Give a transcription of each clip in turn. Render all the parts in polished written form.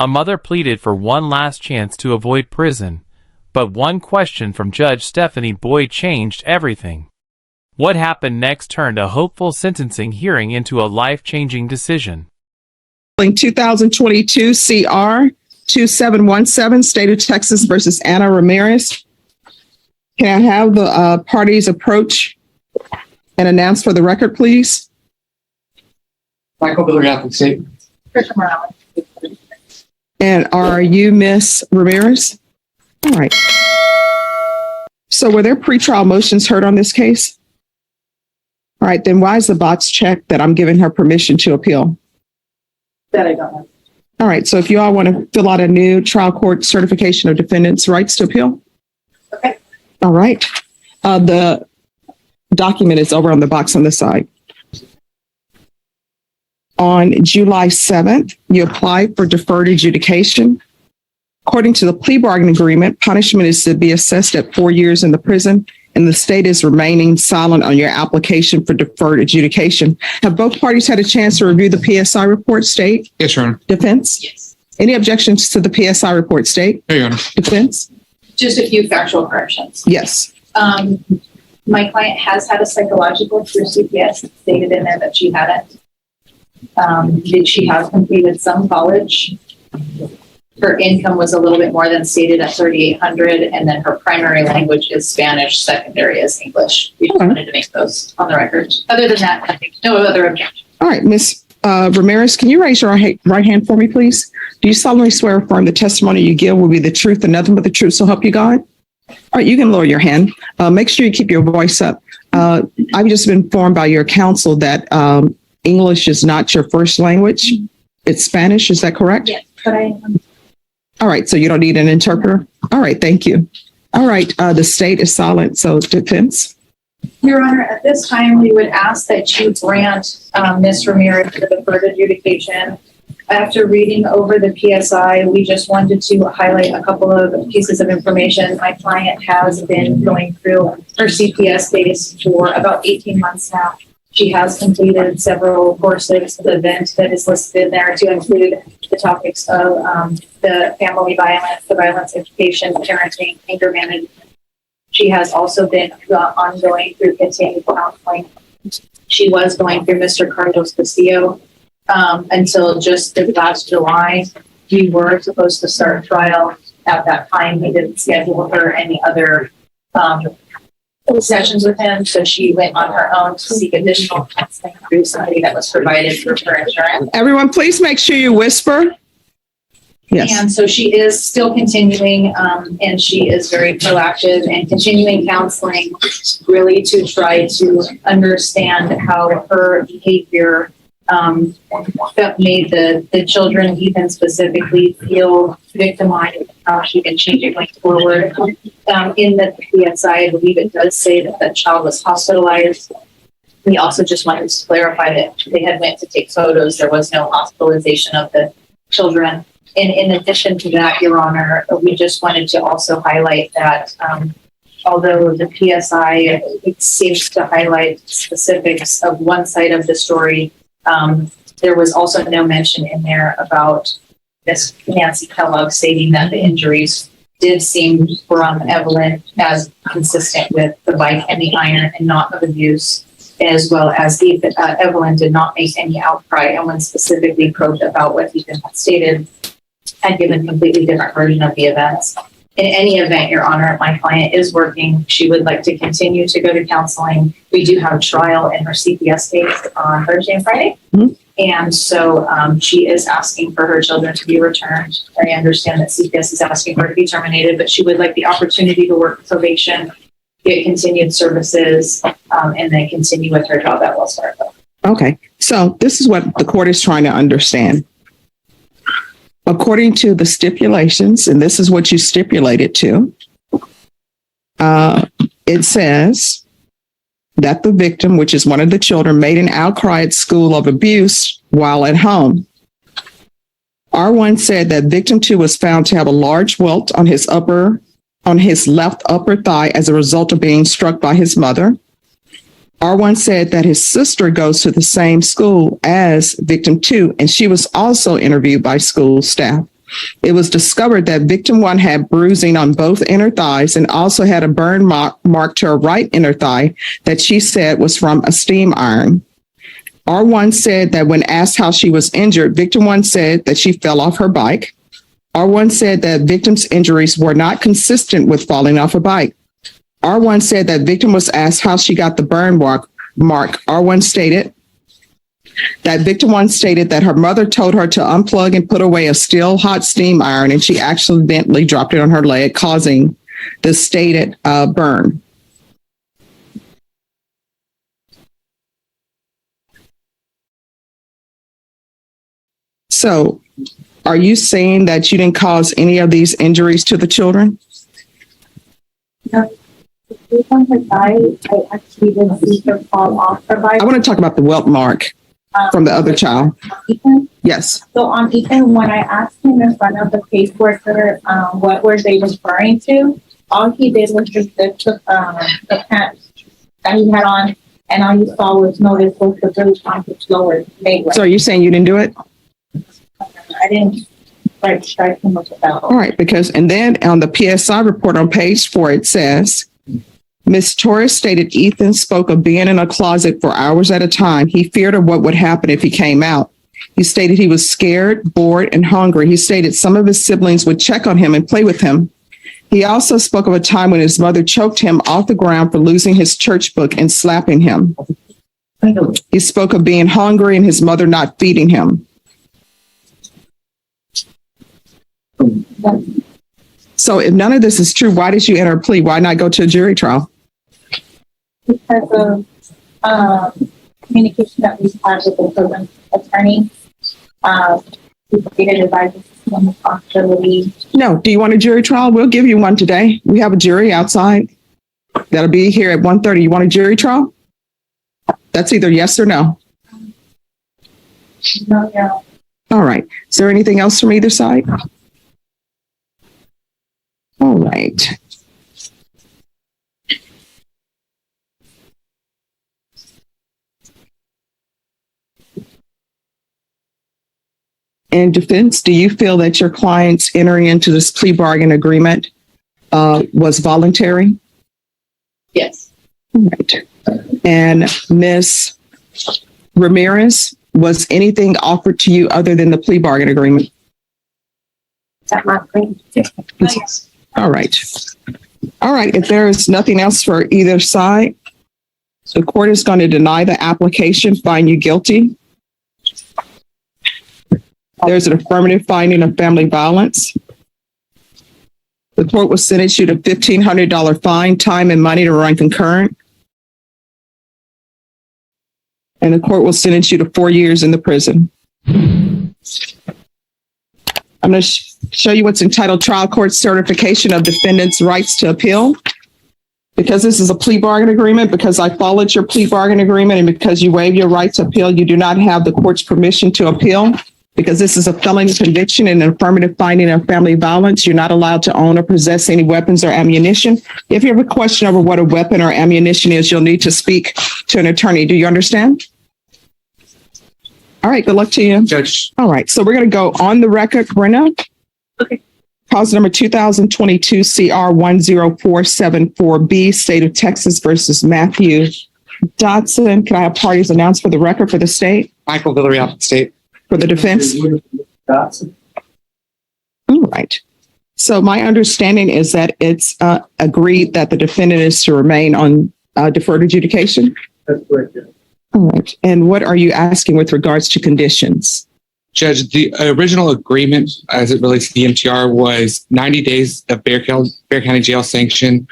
A mother pleaded for one last chance to avoid prison, but one question from Judge Stephanie Boyd changed everything. What happened next turned a hopeful sentencing hearing into a life-changing decision. 2022 CR 2717, State of Texas versus Anna Ramirez. Can I have the parties approach and announce for the record, please? Michael Billiard, State. And are you Miss Ramirez? All right. So were there pretrial motions heard on this case? All right, then why is the box checked that I'm giving her permission to appeal? That I don't know. All right, so if you all want to fill out a new trial court certification of defendant's rights to appeal. Okay. All right. The document is over on the box on the side. On July 7th, you applied for deferred adjudication. According to the plea bargaining agreement, punishment is to be assessed at 4 years in the prison, and the state is remaining silent on your application for deferred adjudication. Have both parties had a chance to review the PSI report, state? Yes, Your Honor. Defense? Yes. Any objections to the PSI report, state? No, Your Honor. Defense? Just a few factual corrections. Yes. My client has had a psychological through CPS. It's stated in there that she hadn't. She has completed some college. Her income was a little bit more than stated at $3,800, and then her primary language is Spanish, secondary is English. We just wanted to make those on the record. Other than that, I think no other objection. All right, Ms. Ramirez, can you raise your right hand for me, please? Do you solemnly swear or affirm the testimony you give will be the truth and nothing but the truth, so help you God? All right, you can lower your hand. Make sure you keep your voice up. I've just been informed by your counsel that English is not your first language. It's Spanish, is that correct? Yes, but I All right, so you don't need an interpreter? All right, thank you. All right, the state is silent, so defense. Your Honor, at this time, we would ask that you grant Ms. Ramirez the deferred adjudication. After reading over the PSI, we just wanted to highlight a couple of pieces of information. My client has been going through her CPS base for about 18 months now. She has completed several courses. The event that is listed there to include the topics of the family violence, the violence education, parenting, anger management. She has also been ongoing through continued counseling. She was going through Mr. Carlos Castillo until just this last July. We were supposed to start trial at that time. He didn't schedule her any other sessions with him, so she went on her own to seek additional counseling through somebody that was provided through her insurance. Everyone, please make sure you whisper. Yes. And so she is still continuing, and she is very proactive and continuing counseling, really to try to understand how her behavior that made the children, even specifically, feel victimized, how she can change it going forward. In the PSI, I believe it does say that the child was hospitalized. We also just wanted to clarify that they had went to take photos. There was no hospitalization of the children. And in addition to that, Your Honor, we just wanted to also highlight that although the PSI, it seems to highlight specifics of one side of the story, there was also no mention in there about Miss Nancy Kellogg stating that the injuries did seem from Evelyn as consistent with the bike and the iron and not of abuse, as well as Evelyn did not make any outcry, and when specifically probed about what Ethan had stated, had given completely different version of the events. In any event, Your Honor, my client is working. She would like to continue to go to counseling. We do have trial in her CPS case on Thursday and Friday. Mm-hmm. And so she is asking for her children to be returned. I understand that CPS is asking for her to be terminated, but she would like the opportunity to work probation, get continued services, and then continue with her job at Wells Fargo. Okay, so this is what the court is trying to understand. According to the stipulations, and this is what you stipulated to, it says that the victim, which is one of the children, made an outcry at school of abuse while at home. R1 said that victim 2 was found to have a large welt on his left upper thigh as a result of being struck by his mother. R1 said that his sister goes to the same school as victim 2, and she was also interviewed by school staff. It was discovered that victim 1 had bruising on both inner thighs and also had a burn mark to her right inner thigh that she said was from a steam iron. R1 said that when asked how she was injured, victim 1 said that she fell off her bike. R1 said that victim's injuries were not consistent with falling off a bike. R1 said that victim was asked how she got the burn mark. R1 stated that victim 1 stated that her mother told her to unplug and put away a still hot steam iron, and she accidentally dropped it on her leg, causing the stated burn. So, are you saying that you didn't cause any of these injuries to the children? No. On her thigh, I actually didn't see her fall off her bike. I want to talk about the welt mark from the other child. Ethan? Yes. So on Ethan, when I asked him in front of the caseworker what were they referring to, all he did was just lift the pants that he had on, and all you saw was notice was the bruise on his lower leg. So are you saying you didn't do it? I didn't strike him with a belt. All right, because, and then on the PSI report on page 4, it says, Ms. Torres stated Ethan spoke of being in a closet for hours at a time. He feared of what would happen if he came out. He stated he was scared, bored, and hungry. He stated some of his siblings would check on him and play with him. He also spoke of a time when his mother choked him off the ground for losing his church book and slapping him. He spoke of being hungry and his mother not feeding him. So if none of this is true, why did you enter a plea? Why not go to a jury trial? Because of communication that we've had with the children's attorney. We created advisory system responsibility. No. Do you want a jury trial? We'll give you one today. We have a jury outside that'll be here at 1:30. You want a jury trial? That's either yes or no. No, yeah. All right. Is there anything else from either side? All right. In defense, do you feel that your client's entering into this plea bargain agreement was voluntary? Yes. All right. And Ms. Ramirez, was anything offered to you other than the plea bargain agreement? That might bring. All right. All right. If there is nothing else for either side, the court is going to deny the application, find you guilty. There's an affirmative finding of family violence. The court will sentence you to $1,500 fine, time and money to run concurrent. And the court will sentence you to 4 years in the prison. I'm going to show you what's entitled Trial Court Certification of Defendant's Rights to Appeal. Because this is a plea bargain agreement, because I followed your plea bargain agreement, and because you waive your right to appeal, you do not have the court's permission to appeal. Because this is a felony conviction and an affirmative finding of family violence, you're not allowed to own or possess any weapons or ammunition. If you have a question over what a weapon or ammunition is, you'll need to speak to an attorney. Do you understand? All right, good luck to you. Judge. All right, so we're going to go on the record, Brenna. Okay. Cause number 2022 CR 10474B, State of Texas versus Matthew Dodson. Can I have parties announced for the record for the state? Michael Villarreal, state. For the defense? All right. So my understanding is that it's agreed that the defendant is to remain on deferred adjudication? That's correct, yeah. All right. And what are you asking with regards to conditions? Judge, the original agreement as it relates to the MTR was 90 days of Bexar County Jail sanction,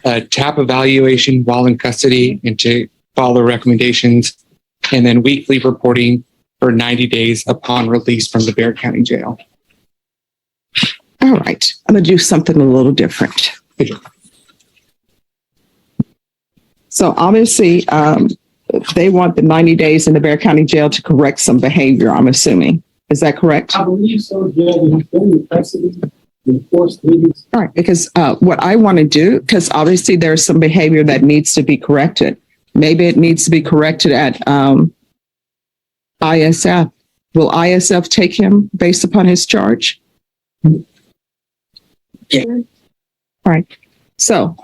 TAP evaluation while in custody and to follow recommendations, and then weekly reporting for 90 days upon release from the Bexar County Jail. All right. I'm going to do something a little different. So obviously, they want the 90 days in the Bexar County Jail to correct some behavior, I'm assuming. Is that correct? I believe so, Judge. He's been in custody in 4 meetings. All right. Because what I want to do, because obviously there's some behavior that needs to be corrected. Maybe it needs to be corrected at ISF. Will ISF take him based upon his charge? Yeah. All right. So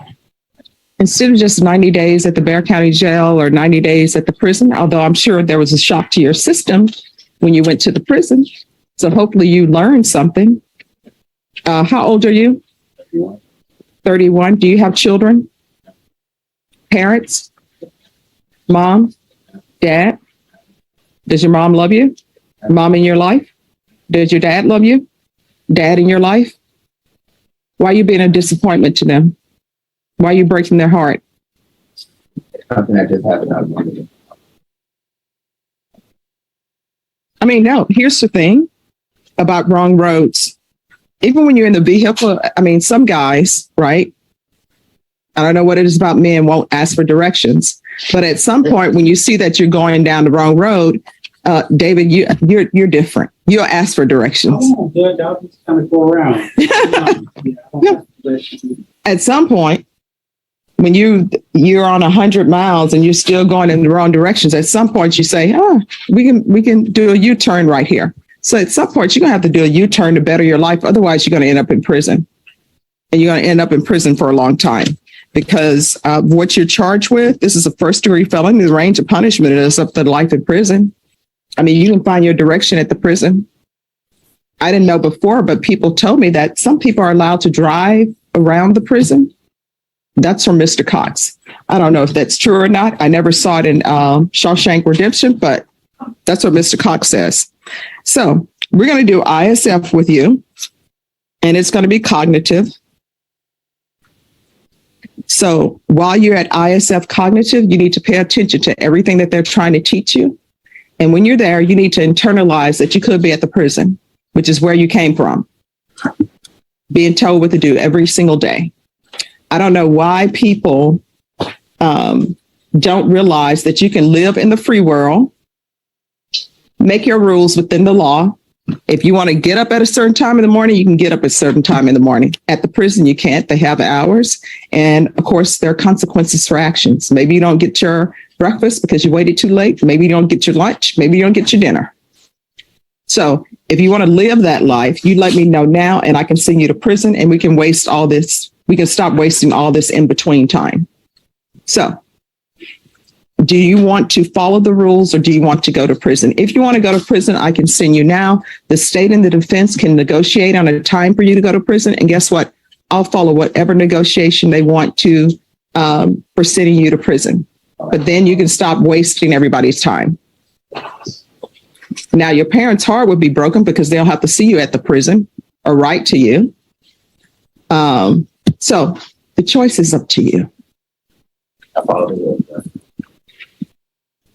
instead of just 90 days at the Bexar County Jail or 90 days at the prison, although I'm sure there was a shock to your system when you went to the prison. So hopefully you learned something. How old are you? 31. Do you have children? Parents? Mom? Dad? Does your mom love you? Mom in your life? Does your dad love you? Dad in your life? Why are you being a disappointment to them? Why are you breaking their heart? Something that just happened out of one. I mean, no, here's the thing about wrong roads. Even when you're in the vehicle, I mean, some guys, right? I don't know what it is about men won't ask for directions. But at some point, when you see that you're going down the wrong road, David, you're different. You'll ask for directions. Oh, good. I'll just kind of go around. At some point, when you're on 100 miles and you're still going in the wrong directions, at some point you say, we can do a U-turn right here. So at some point, you're going to have to do a U-turn to better your life. Otherwise, you're going to end up in prison. And you're going to end up in prison for a long time because what you're charged with, this is a first-degree felony. The range of punishment is up to life in prison. I mean, you can find your direction at the prison. I didn't know before, but people told me that some people are allowed to drive around the prison. That's from Mr. Cox. I don't know if that's true or not. I never saw it in Shawshank Redemption, but that's what Mr. Cox says. So we're going to do ISF with you, and it's going to be cognitive. So while you're at ISF cognitive, you need to pay attention to everything that they're trying to teach you. And when you're there, you need to internalize that you could be at the prison, which is where you came from, being told what to do every single day. I don't know why people don't realize that you can live in the free world, make your rules within the law. If you want to get up at a certain time in the morning, you can get up at a certain time in the morning. At the prison, you can't. They have hours. And of course, there are consequences for actions. Maybe you don't get your breakfast because you waited too late. Maybe you don't get your lunch. Maybe you don't get your dinner. So if you want to live that life, you let me know now and I can send you to prison and we can waste all this. We can stop wasting all this in between time. So do you want to follow the rules or do you want to go to prison? If you want to go to prison, I can send you now. The state and the defense can negotiate on a time for you to go to prison. And guess what? I'll follow whatever negotiation they want to for sending you to prison. But then you can stop wasting everybody's time. Now, your parents' heart would be broken because they'll have to see you at the prison or write to you. So the choice is up to you.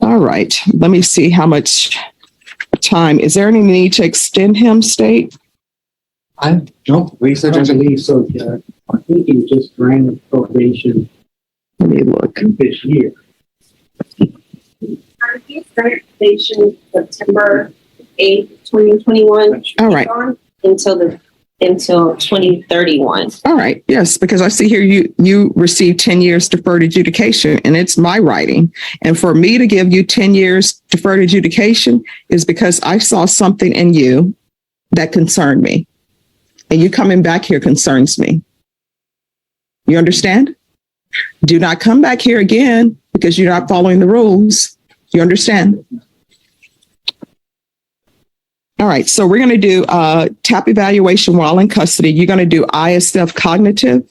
All right. Let me see how much time. Is there any need to extend him, State? I don't believe so, Judge. I think he just granted probation. Let me look. This year. He started probation September 8th, 2021. All right. Until 2031. All right. Yes, because I see here you received 10 years deferred adjudication and it's my writing. And for me to give you 10 years deferred adjudication is because I saw something in you that concerned me. And you coming back here concerns me. You understand? Do not come back here again because you're not following the rules. You understand? All right, so we're going to do TAP evaluation while in custody. You're going to do ISF cognitive.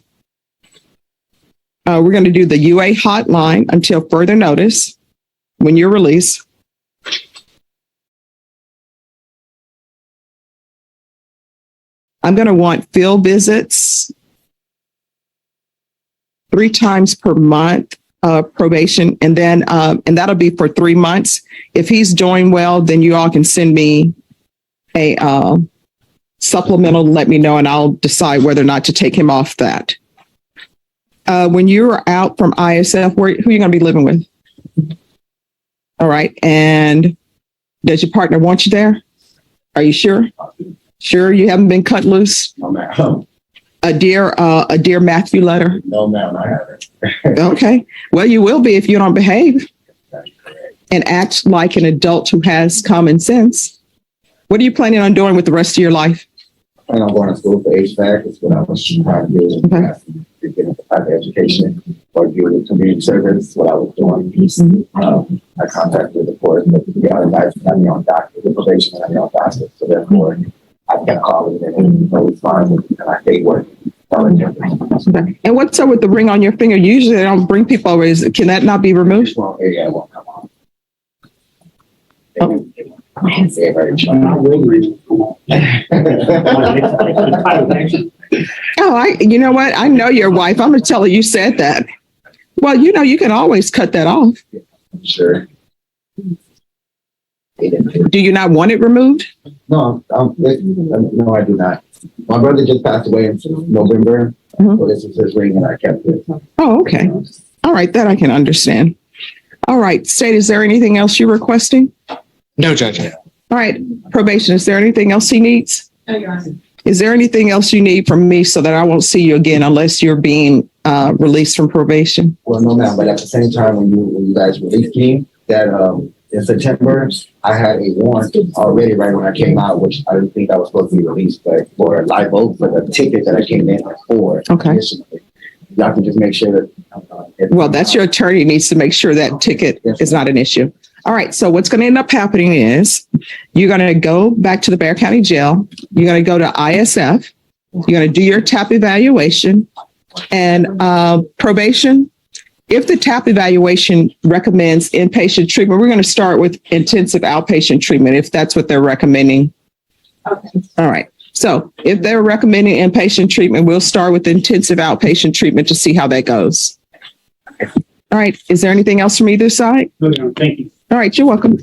We're going to do the UA hotline until further notice when you're released. I'm going to want field visits 3 times per month, probation, and then and that'll be for 3 months. If he's doing well, then you all can send me a supplemental, let me know, and I'll decide whether or not to take him off that. When you're out from ISF, who are you going to be living with? All right. And does your partner want you there? Are you sure? Sure you haven't been cut loose? No, ma'am. A dear Matthew letter? No, ma'am, I haven't. Okay. Well, you will be if you don't behave and act like an adult who has common sense. What are you planning on doing with the rest of your life? plan on going to school for HVAC. It's what I was trying to do. Okay. To get into private education or do community service, what I was doing. I contacted the court, but the other guys got me on doctor, the probation got me on doctor. So therefore, I kept calling and no response, and I stayed working. Okay. And what's up with the ring on your finger? Usually they don't bring people over. Can that not be removed? Well, yeah, it won't come on. Oh. Oh, you know what? I know your wife. I'm going to tell her you said that. Well, you know, you can always cut that off. Sure. Do you not want it removed? No, no, I do not. My brother just passed away in November, so this is his ring and I kept it. Oh, okay. All right, that I can understand. All right, State, is there anything else you're requesting? No, Judge. All right, probation, is there anything else he needs? No, Your Honor. Is there anything else you need from me so that I won't see you again unless you're being released from probation? Well, no, ma'am, but at the same time, when you guys released me, that in September, I had a warrant already right when I came out, which I didn't think I was supposed to be released, but for a live vote for the ticket that I came in for. Okay. Y'all can just make sure that. Well, that's your attorney needs to make sure that ticket is not an issue. All right. So what's going to end up happening is you're going to go back to the Bexar County Jail. You're going to go to ISF. You're going to do your TAP evaluation and probation. If the TAP evaluation recommends inpatient treatment, we're going to start with intensive outpatient treatment if that's what they're recommending. Okay. All right. So if they're recommending inpatient treatment, we'll start with intensive outpatient treatment to see how that goes. All right. Is there anything else from either side? No, thank you. All right. You're welcome.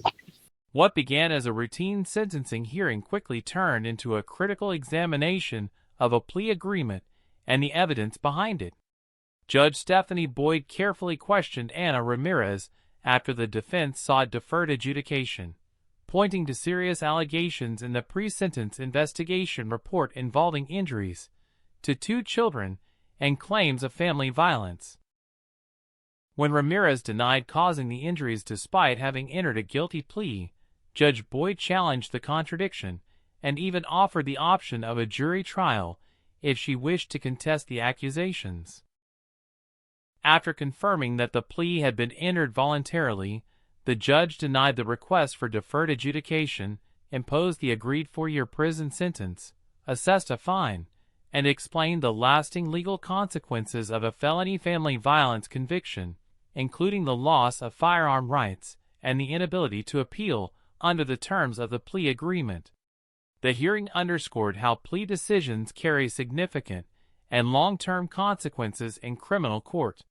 What began as a routine sentencing hearing quickly turned into a critical examination of a plea agreement and the evidence behind it. Judge Stephanie Boyd carefully questioned Anna Ramirez after the defense sought deferred adjudication, pointing to serious allegations in the pre-sentence investigation report involving injuries to 2 children and claims of family violence. When Ramirez denied causing the injuries despite having entered a guilty plea, Judge Boyd challenged the contradiction and even offered the option of a jury trial if she wished to contest the accusations. After confirming that the plea had been entered voluntarily, the judge denied the request for deferred adjudication, imposed the agreed 4-year prison sentence, assessed a fine, and explained the lasting legal consequences of a felony family violence conviction, including the loss of firearm rights and the inability to appeal under the terms of the plea agreement. The hearing underscored how plea decisions carry significant and long-term consequences in criminal court.